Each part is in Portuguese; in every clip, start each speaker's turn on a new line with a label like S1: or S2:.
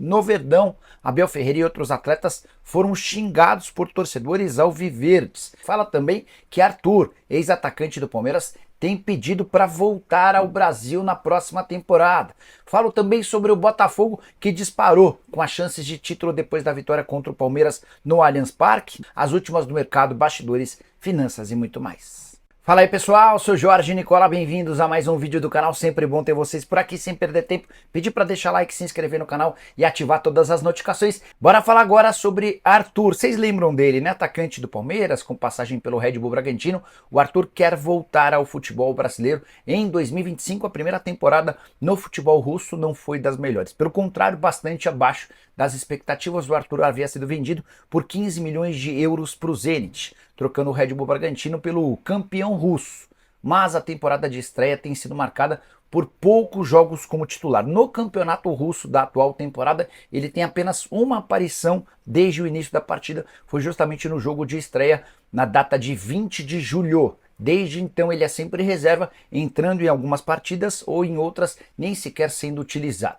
S1: No Verdão, Abel Ferreira e outros atletas foram xingados por torcedores alviverdes. Fala também que Arthur, ex-atacante do Palmeiras, tem pedido para voltar ao Brasil na próxima temporada. Falo também sobre o Botafogo, que disparou com as chances de título depois da vitória contra o Palmeiras no Allianz Parque, as últimas do mercado, bastidores, finanças e muito mais. Fala aí pessoal, sou Jorge Nicola, bem-vindos a mais um vídeo do canal, sempre bom ter vocês por aqui, sem perder tempo, pedir para deixar like, se inscrever no canal e ativar todas as notificações. Bora falar agora sobre Arthur, vocês lembram dele, né? Atacante do Palmeiras, com passagem pelo Red Bull Bragantino. O Arthur quer voltar ao futebol brasileiro em 2025, a primeira temporada no futebol russo não foi das melhores, pelo contrário, bastante abaixo das expectativas. O Arthur havia sido vendido por 15 milhões de euros para o Zenit, trocando o Red Bull Bragantino pelo campeão russo. Mas a temporada de estreia tem sido marcada por poucos jogos como titular. No campeonato russo da atual temporada, ele tem apenas uma aparição desde o início da partida. Foi justamente no jogo de estreia, na data de 20 de julho. Desde então ele é sempre reserva, entrando em algumas partidas ou em outras nem sequer sendo utilizado.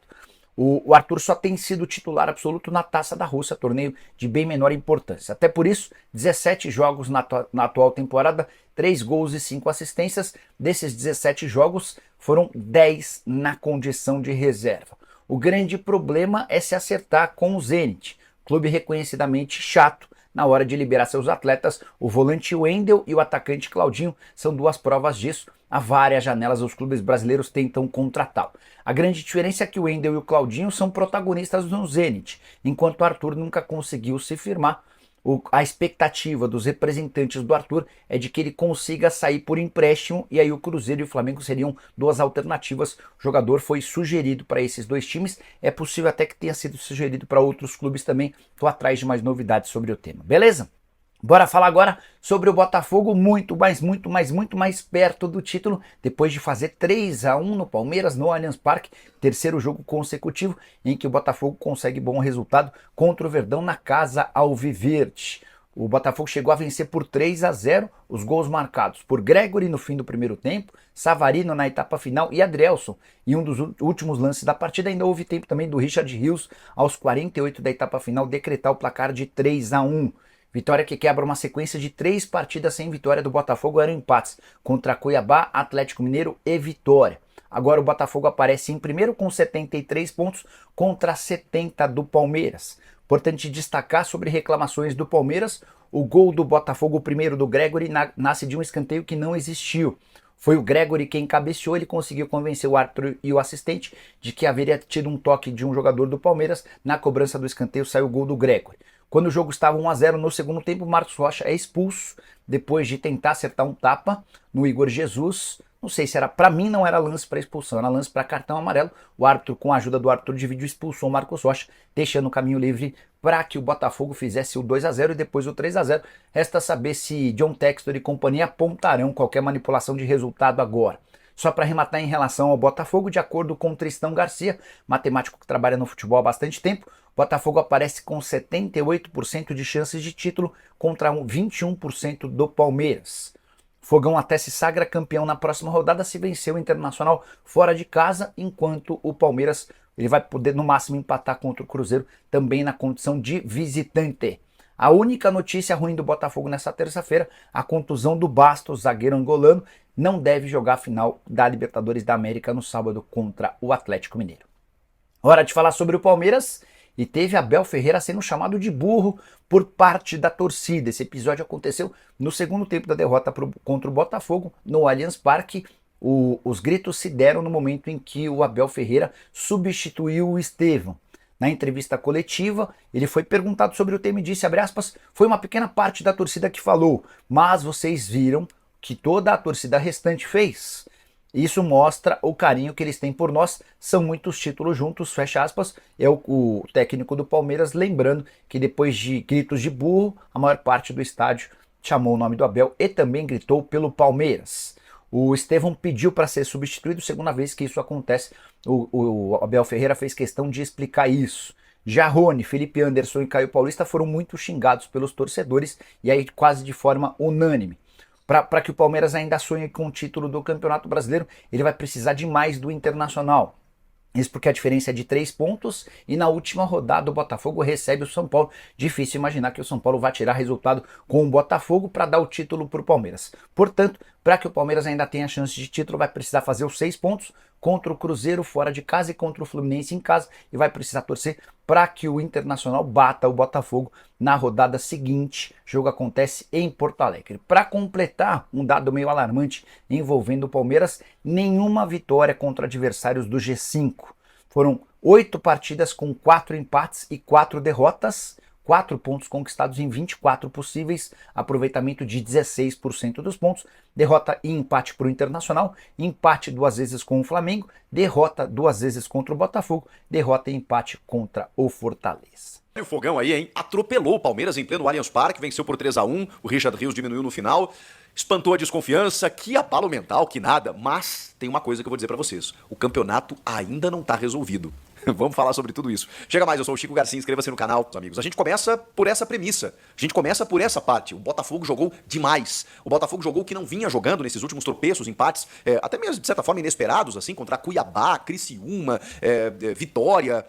S1: O Arthur só tem sido titular absoluto na Taça da Rússia, torneio de bem menor importância. Até por isso, 17 jogos na atual temporada, 3 gols e 5 assistências. Desses 17 jogos, foram 10 na condição de reserva. O grande problema é se acertar com o Zenit, clube reconhecidamente chato na hora de liberar seus atletas. O volante Wendel e o atacante Claudinho são duas provas disso. Há várias janelas os clubes brasileiros tentam contratá-lo. A grande diferença é que o Wendel e o Claudinho são protagonistas no Zenit, enquanto o Arthur nunca conseguiu se firmar. A expectativa dos representantes do Arthur é de que ele consiga sair por empréstimo, e aí o Cruzeiro e o Flamengo seriam duas alternativas. O jogador foi sugerido para esses dois times, é possível até que tenha sido sugerido para outros clubes também. Estou atrás de mais novidades sobre o tema, beleza? Bora falar agora sobre o Botafogo, muito mais perto do título, depois de fazer 3-1 no Palmeiras, no Allianz Parque, terceiro jogo consecutivo em que o Botafogo consegue bom resultado contra o Verdão na casa alviverde. O Botafogo chegou a vencer por 3-0, os gols marcados por Gregory no fim do primeiro tempo, Savarino na etapa final e Adrielson em um dos últimos lances da partida. Ainda houve tempo também do Richard Rios aos 48 da etapa final decretar o placar de 3-1. Vitória que quebra uma sequência de 3 partidas sem vitória do Botafogo, eram empates contra Cuiabá, Atlético Mineiro e Vitória. Agora o Botafogo aparece em primeiro com 73 pontos contra 70 do Palmeiras. Importante destacar sobre reclamações do Palmeiras, o gol do Botafogo, o primeiro do Gregory, nasce de um escanteio que não existiu. Foi o Gregory quem cabeceou, ele conseguiu convencer o árbitro e o assistente de que haveria tido um toque de um jogador do Palmeiras. Na cobrança do escanteio saiu o gol do Gregory. Quando o jogo estava 1-0 no segundo tempo, o Marcos Rocha é expulso depois de tentar acertar um tapa no Igor Jesus. Não sei se era, para mim não era lance para expulsão, era lance para cartão amarelo. O árbitro, com a ajuda do árbitro de vídeo, expulsou o Marcos Rocha, deixando o caminho livre para que o Botafogo fizesse o 2-0 e depois o 3-0. Resta saber se John Textor e companhia apontarão qualquer manipulação de resultado agora. Só para arrematar em relação ao Botafogo, de acordo com Tristão Garcia, matemático que trabalha no futebol há bastante tempo, o Botafogo aparece com 78% de chances de título contra 21% do Palmeiras. Fogão até se sagra campeão na próxima rodada se vencer o Internacional fora de casa, enquanto o Palmeiras ele vai poder no máximo empatar contra o Cruzeiro também na condição de visitante. A única notícia ruim do Botafogo nessa terça-feira, a contusão do Bastos, zagueiro angolano, não deve jogar a final da Libertadores da América no sábado contra o Atlético Mineiro. Hora de falar sobre o Palmeiras, e teve Abel Ferreira sendo chamado de burro por parte da torcida. Esse episódio aconteceu no segundo tempo da derrota contra o Botafogo no Allianz Parque. Os gritos se deram no momento em que o Abel Ferreira substituiu o Estevão. Na entrevista coletiva, ele foi perguntado sobre o tema e disse, abre aspas, foi uma pequena parte da torcida que falou, mas vocês viram que toda a torcida restante fez. Isso mostra o carinho que eles têm por nós, são muitos títulos juntos, fecha aspas. É o técnico do Palmeiras lembrando que depois de gritos de burro, a maior parte do estádio chamou o nome do Abel e também gritou pelo Palmeiras. O Estevão pediu para ser substituído, segunda vez que isso acontece. O Abel Ferreira fez questão de explicar isso. Já Rony, Felipe Anderson e Caio Paulista foram muito xingados pelos torcedores, e aí quase de forma unânime. Para que o Palmeiras ainda sonhe com o título do Campeonato Brasileiro, ele vai precisar de mais do Internacional. Isso porque a diferença é de 3 pontos e na última rodada o Botafogo recebe o São Paulo. Difícil imaginar que o São Paulo vai tirar resultado com o Botafogo para dar o título para o Palmeiras. Portanto, para que o Palmeiras ainda tenha chance de título, vai precisar fazer os 6 pontos contra o Cruzeiro fora de casa e contra o Fluminense em casa, e vai precisar torcer para que o Internacional bata o Botafogo na rodada seguinte. O jogo acontece em Porto Alegre. Para completar, um dado meio alarmante envolvendo o Palmeiras: nenhuma vitória contra adversários do G5. Foram 8 partidas com 4 empates e 4 derrotas, 4 pontos conquistados em 24 possíveis, aproveitamento de 16% dos pontos, derrota e empate para o Internacional, empate 2 vezes com o Flamengo, derrota 2 vezes contra o Botafogo, derrota e empate contra o Fortaleza.
S2: O Fogão aí, hein? Atropelou o Palmeiras em pleno Allianz Parque, venceu por 3-1, o Richard Rios diminuiu no final, espantou a desconfiança, que abalo mental, que nada, mas tem uma coisa que eu vou dizer pra vocês: o campeonato ainda não tá resolvido. Vamos falar sobre tudo isso. Chega mais, eu sou o Chico Garcia, inscreva-se no canal, amigos. A gente começa por essa premissa, a gente começa por essa parte. O Botafogo jogou demais. O Botafogo jogou o que não vinha jogando nesses últimos tropeços, empates, até mesmo de certa forma inesperados, assim, contra Cuiabá, Criciúma, Vitória,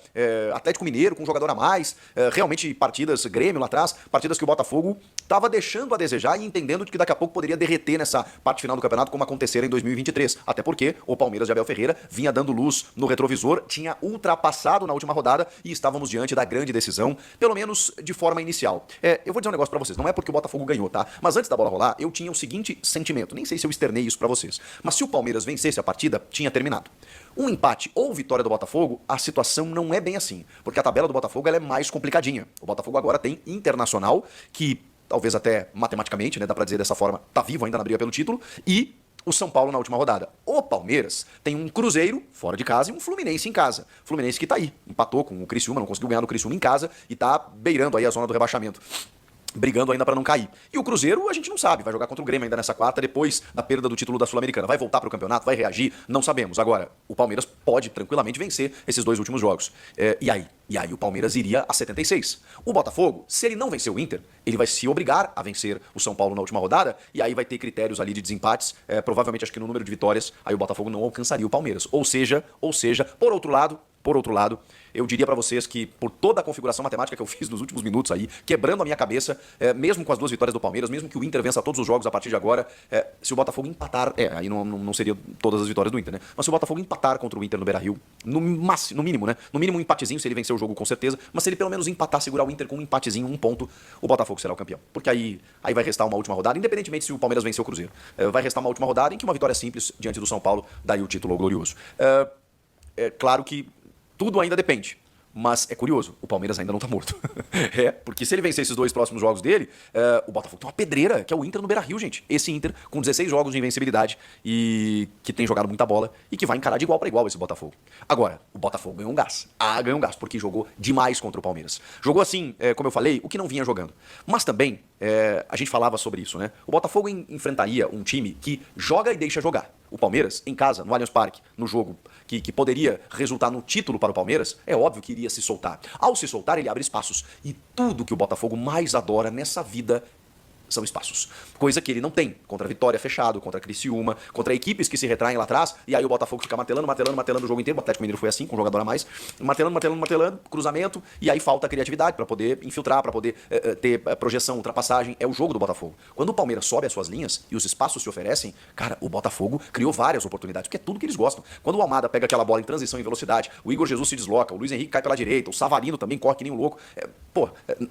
S2: Atlético Mineiro com um jogador a mais, realmente partidas, Grêmio lá atrás, partidas que o Botafogo estava deixando a desejar e entendendo de que daqui a pouco poderia derreter nessa parte final do campeonato, como acontecer em 2023. Até porque o Palmeiras de Abel Ferreira vinha dando luz no retrovisor, tinha ultrapassado na última rodada e estávamos diante da grande decisão, pelo menos de forma inicial. Eu vou dizer um negócio pra vocês, não é porque o Botafogo ganhou, tá? Mas antes da bola rolar, eu tinha o seguinte sentimento, nem sei se eu externei isso pra vocês, mas se o Palmeiras vencesse a partida, tinha terminado. Um empate ou vitória do Botafogo, a situação não é bem assim, porque a tabela do Botafogo ela é mais complicadinha. O Botafogo agora tem Internacional, que talvez até matematicamente, né, dá pra dizer dessa forma, tá vivo ainda na briga pelo título, e o São Paulo na última rodada. O Palmeiras tem um Cruzeiro fora de casa e um Fluminense em casa. Fluminense que tá aí, empatou com o Criciúma, não conseguiu ganhar no Criciúma em casa e tá beirando aí a zona do rebaixamento, brigando ainda para não cair. E o Cruzeiro, a gente não sabe, vai jogar contra o Grêmio ainda nessa quarta, depois da perda do título da Sul-Americana. Vai voltar para o campeonato, vai reagir, não sabemos. Agora, o Palmeiras pode tranquilamente vencer esses 2 últimos jogos. E aí o Palmeiras iria a 76. O Botafogo, se ele não vencer o Inter, ele vai se obrigar a vencer o São Paulo na última rodada, e aí vai ter critérios ali de desempates, provavelmente acho que no número de vitórias, aí o Botafogo não alcançaria o Palmeiras. Ou seja, por outro lado, eu diria pra vocês que por toda a configuração matemática que eu fiz nos últimos minutos aí, quebrando a minha cabeça, mesmo com as 2 vitórias do Palmeiras, mesmo que o Inter vença todos os jogos a partir de agora, se o Botafogo empatar, aí não seria todas as vitórias do Inter, né? Mas se o Botafogo empatar contra o Inter no Beira-Rio, no mínimo, né? No mínimo um empatezinho, se ele vencer o jogo com certeza, mas se ele pelo menos empatar, segurar o Inter com um empatezinho, 1 ponto, o Botafogo será o campeão. Porque aí vai restar uma última rodada, independentemente se o Palmeiras vencer o Cruzeiro. Vai restar uma última rodada em que uma vitória simples diante do São Paulo daria o título ao glorioso. É claro que tudo ainda depende. Mas é curioso, o Palmeiras ainda não tá morto. Porque se ele vencer esses 2 próximos jogos dele, o Botafogo tem uma pedreira, que é o Inter no Beira-Rio, gente. Esse Inter com 16 jogos de invencibilidade e que tem jogado muita bola e que vai encarar de igual para igual esse Botafogo. Agora, o Botafogo ganhou um gás. Ganhou um gás, porque jogou demais contra o Palmeiras. Jogou assim, como eu falei, o que não vinha jogando. Mas também, a gente falava sobre isso, né? O Botafogo enfrentaria um time que joga e deixa jogar. O Palmeiras, em casa, no Allianz Parque, no jogo que poderia resultar no título para o Palmeiras, é óbvio que iria se soltar. Ao se soltar, ele abre espaços. E tudo que o Botafogo mais adora nessa vida são espaços. Coisa que ele não tem contra a Vitória fechado, contra a Criciúma, contra equipes que se retraem lá atrás, e aí o Botafogo fica martelando o jogo inteiro. O Atlético Mineiro foi assim, com um jogador a mais, martelando, cruzamento, e aí falta criatividade para poder infiltrar, para poder ter projeção, ultrapassagem. É o jogo do Botafogo. Quando o Palmeiras sobe as suas linhas e os espaços se oferecem, cara, o Botafogo criou várias oportunidades, porque é tudo que eles gostam. Quando o Almada pega aquela bola em transição em velocidade, o Igor Jesus se desloca, o Luiz Henrique cai pela direita, o Savarino também corre que nem um louco.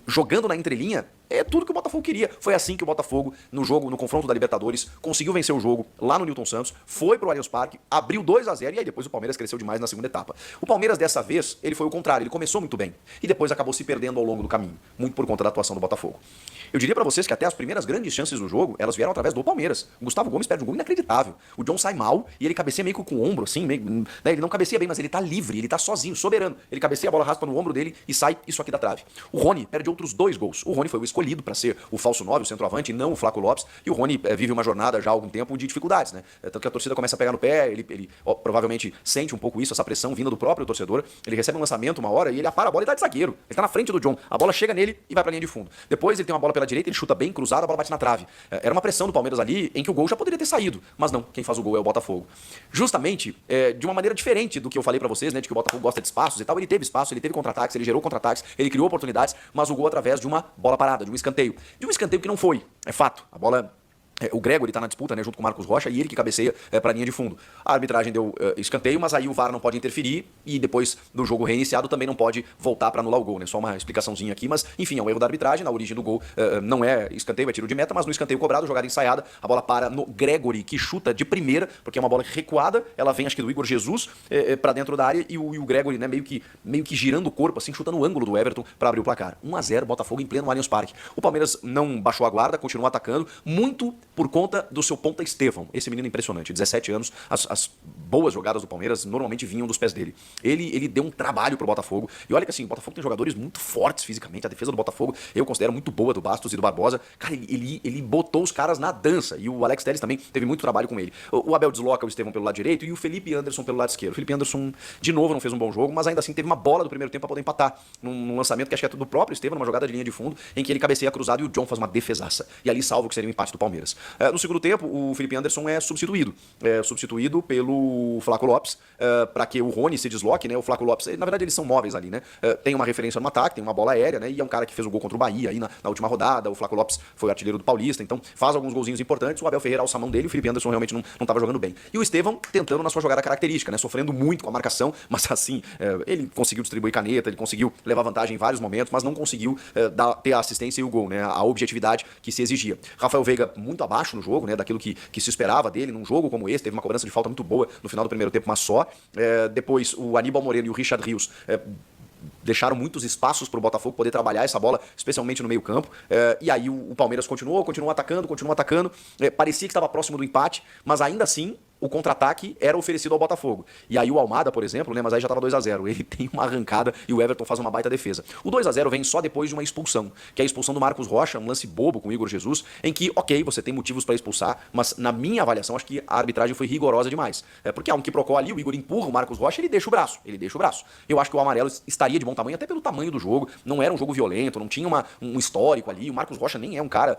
S2: Jogando na entrelinha, é tudo que o Botafogo queria. Foi assim que o Botafogo, no confronto da Libertadores, conseguiu vencer o jogo lá no Newton Santos, foi pro Allianz Parque, abriu 2-0 e aí depois o Palmeiras cresceu demais na segunda etapa. O Palmeiras dessa vez, ele foi o contrário, ele começou muito bem e depois acabou se perdendo ao longo do caminho, muito por conta da atuação do Botafogo. Eu diria pra vocês que até as primeiras grandes chances do jogo, elas vieram através do Palmeiras. O Gustavo Gomes perde um gol inacreditável. O John sai mal e ele cabeceia meio que com o ombro, assim, né? Ele não cabeceia bem, mas ele tá livre, ele tá sozinho, soberano. Ele cabeceia, a bola raspa no ombro dele e sai isso aqui da trave. O Rony perde outros 2 gols. O Rony foi o escolhido escolhido para ser o falso 9, o centroavante, e não o Flaco Lopes. E o Rony vive uma jornada já há algum tempo de dificuldades, né? Tanto que a torcida começa a pegar no pé, ele provavelmente sente um pouco isso, essa pressão vinda do próprio torcedor. Ele recebe um lançamento uma hora e ele apara a bola e dá de zagueiro. Ele tá na frente do John. A bola chega nele e vai pra linha de fundo. Depois ele tem uma bola pela direita, ele chuta bem cruzado, a bola bate na trave. Era uma pressão do Palmeiras ali em que o gol já poderia ter saído. Mas não, quem faz o gol é o Botafogo. Justamente de uma maneira diferente do que eu falei pra vocês, né? De que o Botafogo gosta de espaços e tal. Ele teve espaço, ele teve contra-ataques, ele gerou contra-ataques, ele criou oportunidades, mas o gol através de uma bola parada, de um escanteio. De um escanteio que não foi, é fato. A bola... O Gregory tá na disputa, né, junto com o Marcos Rocha, e ele que cabeceia pra linha de fundo. A arbitragem deu escanteio, mas aí o VAR não pode interferir e depois do jogo reiniciado também não pode voltar pra anular o gol, né? Só uma explicaçãozinha aqui, mas enfim, é um erro da arbitragem. Na origem do gol não é escanteio, é tiro de meta, mas no escanteio cobrado, jogada ensaiada, a bola para no Gregory, que chuta de primeira, porque é uma bola recuada, ela vem acho que do Igor Jesus pra dentro da área e o Gregory, né, meio que girando o corpo, assim, chuta no ângulo do Everton pra abrir o placar. 1-0, Botafogo em pleno Allianz Parque. O Palmeiras não baixou a guarda, continuou atacando, muito por conta do seu ponta Estevão. Esse menino é impressionante, 17 anos, as boas jogadas do Palmeiras normalmente vinham dos pés dele. Ele deu um trabalho pro Botafogo, e olha que assim, o Botafogo tem jogadores muito fortes fisicamente, a defesa do Botafogo eu considero muito boa, do Bastos e do Barbosa. Cara, ele botou os caras na dança, e o Alex Telles também teve muito trabalho com ele. O Abel desloca o Estevão pelo lado direito e o Felipe Anderson pelo lado esquerdo. O Felipe Anderson, de novo, não fez um bom jogo, mas ainda assim teve uma bola do primeiro tempo pra poder empatar, num lançamento que acho que é do próprio Estevão, numa jogada de linha de fundo, em que ele cabeceia cruzado e o John faz uma defesaça. E ali salva o que seria o empate do Palmeiras. No segundo tempo, o Felipe Anderson é substituído pelo Flaco Lopes, para que o Rony se desloque, né? O Flaco Lopes, na verdade eles são móveis ali, né? Tem uma referência no ataque, tem uma bola aérea, né? E é um cara que fez o gol contra o Bahia aí na última rodada. O Flaco Lopes foi o artilheiro do Paulista, então faz alguns golzinhos importantes. O Abel Ferreira alça a mão dele, o Felipe Anderson realmente não estava jogando bem. E o Estevão tentando na sua jogada característica, né? Sofrendo muito com a marcação, mas assim, ele conseguiu distribuir caneta, ele conseguiu levar vantagem em vários momentos, mas não conseguiu ter a assistência e o gol, né? A objetividade que se exigia. Rafael Veiga muito abaixo no jogo, né? Daquilo que se esperava dele num jogo como esse, teve uma cobrança de falta muito boa no final do primeiro tempo, mas só. Depois o Aníbal Moreno e o Richard Rios deixaram muitos espaços para o Botafogo poder trabalhar essa bola, especialmente no meio campo, e aí o Palmeiras continuou atacando, parecia que estava próximo do empate, mas ainda assim o contra-ataque era oferecido ao Botafogo. E aí o Almada, por exemplo, né, mas aí já estava 2-0, ele tem uma arrancada e o Everton faz uma baita defesa. O 2-0 vem só depois de uma expulsão, que é a expulsão do Marcos Rocha, um lance bobo com o Igor Jesus, em que, ok, você tem motivos para expulsar, mas na minha avaliação acho que a arbitragem foi rigorosa demais. Porque há um quiprocó ali, o Igor empurra o Marcos Rocha, ele deixa o braço. Eu acho que o amarelo estaria de bom tamanho, até pelo tamanho do jogo, não era um jogo violento, não tinha um histórico ali, o Marcos Rocha nem é um cara...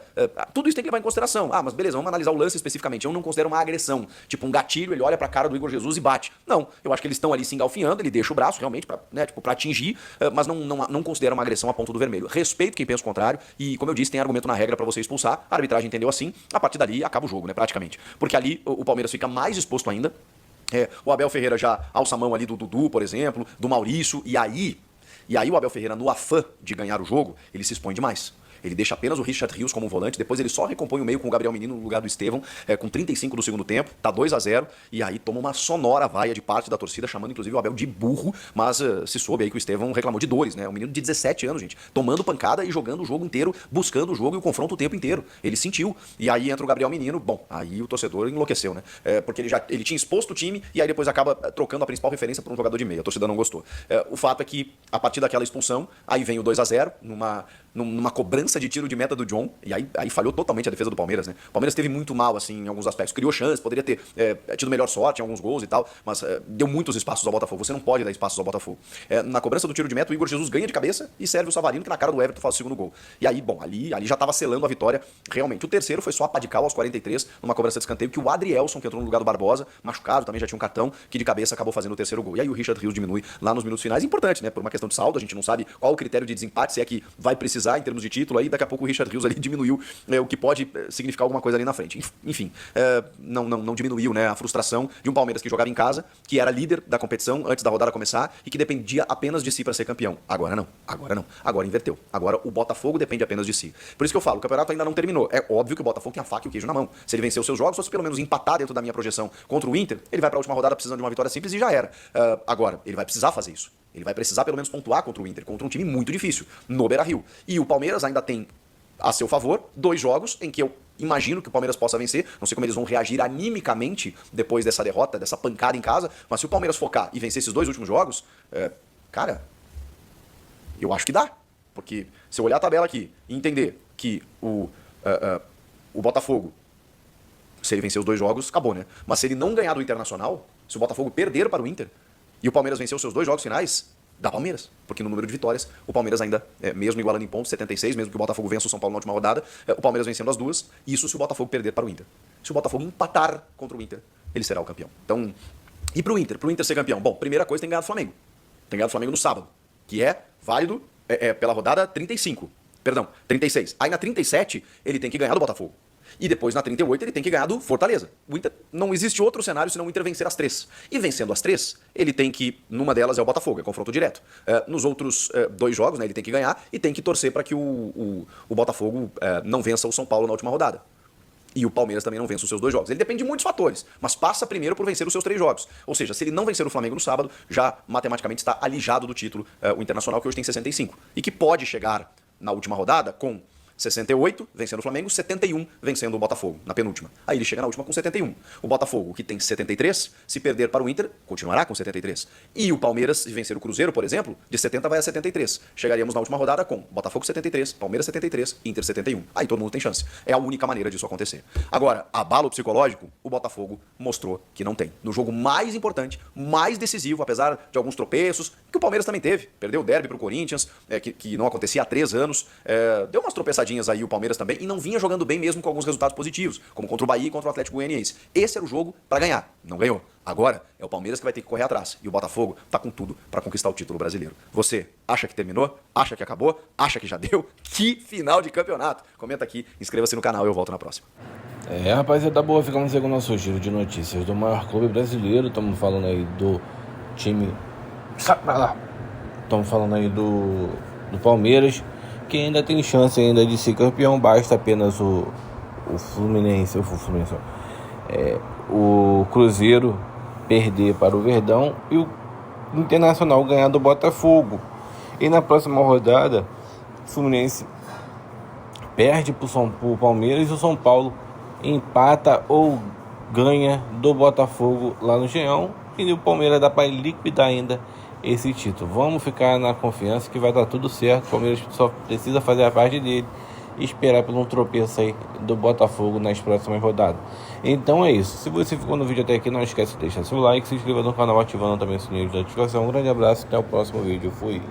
S2: tudo isso tem que levar em consideração. Mas beleza, vamos analisar o lance especificamente. Eu não considero uma agressão, tipo um gatilho, ele olha pra cara do Igor Jesus e bate. Não, eu acho que eles estão ali se engalfinhando, ele deixa o braço realmente pra, né, pra atingir, mas não considera uma agressão a ponto do vermelho. Respeito quem pensa o contrário e, como eu disse, tem argumento na regra pra você expulsar, a arbitragem entendeu assim, a partir dali acaba o jogo, né, praticamente. Porque ali o Palmeiras fica mais exposto ainda, o Abel Ferreira já alça a mão ali do Dudu, por exemplo, do Maurício, e aí o Abel Ferreira, no afã de ganhar o jogo, ele se expõe demais. Ele deixa apenas o Richard Rios como volante, depois ele só recompõe o meio com o Gabriel Menino no lugar do Estevão, com 35 do segundo tempo, tá 2-0, e aí toma uma sonora vaia de parte da torcida, chamando inclusive o Abel de burro, mas se soube aí que o Estevão reclamou de dores, né? Um menino de 17 anos, gente, tomando pancada e jogando o jogo inteiro, buscando o jogo e o confronto o tempo inteiro. Ele sentiu, e aí entra o Gabriel Menino, bom, aí o torcedor enlouqueceu, né? Porque ele tinha exposto o time, e aí depois acaba trocando a principal referência por um jogador de meia, a torcida não gostou. O fato é que, a partir daquela expulsão, aí vem o 2-0, numa cobrança de tiro de meta do John, e aí falhou totalmente a defesa do Palmeiras, né? O Palmeiras teve muito mal, assim, em alguns aspectos. Criou chance, poderia ter tido melhor sorte em alguns gols e tal, mas deu muitos espaços ao Botafogo. Você não pode dar espaços ao Botafogo. Na cobrança do tiro de meta, o Igor Jesus ganha de cabeça e serve o Savarino, que na cara do Everton faz o segundo gol. E aí, bom, ali já estava selando a vitória, realmente. O terceiro foi só a Padical aos 43, numa cobrança de escanteio, que o Adrielson, que entrou no lugar do Barbosa, machucado, também já tinha um cartão, que de cabeça acabou fazendo o terceiro gol. E aí o Richard Rios diminui lá nos minutos finais. Importante, né? Por uma questão de saldo, a gente não sabe qual o critério de desempate, se é que vai precisar em termos de título, aí daqui a pouco o Richard Rios ali diminuiu, o que pode significar alguma coisa ali na frente. Enfim, não diminuiu, né, a frustração de um Palmeiras que jogava em casa, que era líder da competição antes da rodada começar e que dependia apenas de si para ser campeão. Agora não. Agora inverteu. Agora o Botafogo depende apenas de si. Por isso que eu falo, o campeonato ainda não terminou. É óbvio que o Botafogo tem a faca e o queijo na mão. Se ele vencer os seus jogos, ou se pelo menos empatar dentro da minha projeção contra o Inter, ele vai para a última rodada precisando de uma vitória simples e já era. Agora, ele vai precisar fazer isso. Ele vai precisar pelo menos pontuar contra o Inter, contra um time muito difícil, no Beira-Rio. E o Palmeiras ainda tem a seu favor 2 jogos em que eu imagino que o Palmeiras possa vencer. Não sei como eles vão reagir animicamente depois dessa derrota, dessa pancada em casa, mas se o Palmeiras focar e vencer esses 2 últimos jogos, cara, eu acho que dá. Porque se eu olhar a tabela aqui e entender que o Botafogo, se ele vencer os 2 jogos, acabou, né? Mas se ele não ganhar do Internacional, se o Botafogo perder para o Inter e o Palmeiras vencer os seus 2 jogos finais, dá Palmeiras. Porque no número de vitórias, o Palmeiras ainda, mesmo igualando em pontos, 76, mesmo que o Botafogo vença o São Paulo na última rodada, o Palmeiras vencendo as 2, isso se o Botafogo perder para o Inter. Se o Botafogo empatar contra o Inter, ele será o campeão. Então, e para o Inter ser campeão? Bom, primeira coisa, tem que ganhar do Flamengo. Tem que ganhar do Flamengo no sábado, que é válido pela rodada 35. Perdão, 36. Aí na 37, ele tem que ganhar do Botafogo. E depois, na 38, ele tem que ganhar do Fortaleza. O Inter, não existe outro cenário senão o Inter vencer as 3. E vencendo as 3, ele tem que, numa delas é o Botafogo, é confronto direto. Nos outros 2 jogos, né, ele tem que ganhar e tem que torcer para que o Botafogo não vença o São Paulo na última rodada. E o Palmeiras também não vença os seus 2 jogos. Ele depende de muitos fatores, mas passa primeiro por vencer os seus 3 jogos. Ou seja, se ele não vencer o Flamengo no sábado, já matematicamente está alijado do título o Internacional, que hoje tem 65. E que pode chegar na última rodada com 68, vencendo o Flamengo, 71, vencendo o Botafogo, na penúltima. Aí ele chega na última com 71. O Botafogo, que tem 73, se perder para o Inter, continuará com 73. E o Palmeiras, se vencer o Cruzeiro, por exemplo, de 70 vai a 73. Chegaríamos na última rodada com Botafogo 73, Palmeiras 73, Inter 71. Aí todo mundo tem chance. É a única maneira disso acontecer. Agora, abalo psicológico, o Botafogo mostrou que não tem. No jogo mais importante, mais decisivo, apesar de alguns tropeços, que o Palmeiras também teve. Perdeu o derby para o Corinthians, que não acontecia há 3 anos. Deu umas tropeçadinhas aí o Palmeiras também, e não vinha jogando bem mesmo com alguns resultados positivos, como contra o Bahia e contra o Atlético Goianiense. Esse era o jogo para ganhar, não ganhou. Agora é o Palmeiras que vai ter que correr atrás, e o Botafogo tá com tudo para conquistar o título brasileiro. Você acha que terminou? Acha que acabou? Acha que já deu? Que final de campeonato! Comenta aqui, inscreva-se no canal e eu volto na próxima.
S3: Rapaziada boa, ficamos aí com o nosso giro de notícias do maior clube brasileiro. Estamos falando aí do time... Estamos falando aí do Palmeiras, que ainda tem chance ainda de ser campeão. Basta apenas o Cruzeiro perder para o Verdão e o Internacional ganhar do Botafogo. E na próxima rodada, o Fluminense perde para o Palmeiras e o São Paulo empata ou ganha do Botafogo lá no Engenhão. E o Palmeiras dá para liquidar ainda esse título. Vamos ficar na confiança que vai dar tudo certo. O Palmeiras só precisa fazer a parte dele e esperar por um tropeço aí do Botafogo nas próximas rodadas. Então é isso. Se você ficou no vídeo até aqui, não esquece de deixar seu like, se inscreva no canal ativando também o sininho de notificação. Um grande abraço, até o próximo vídeo. Fui!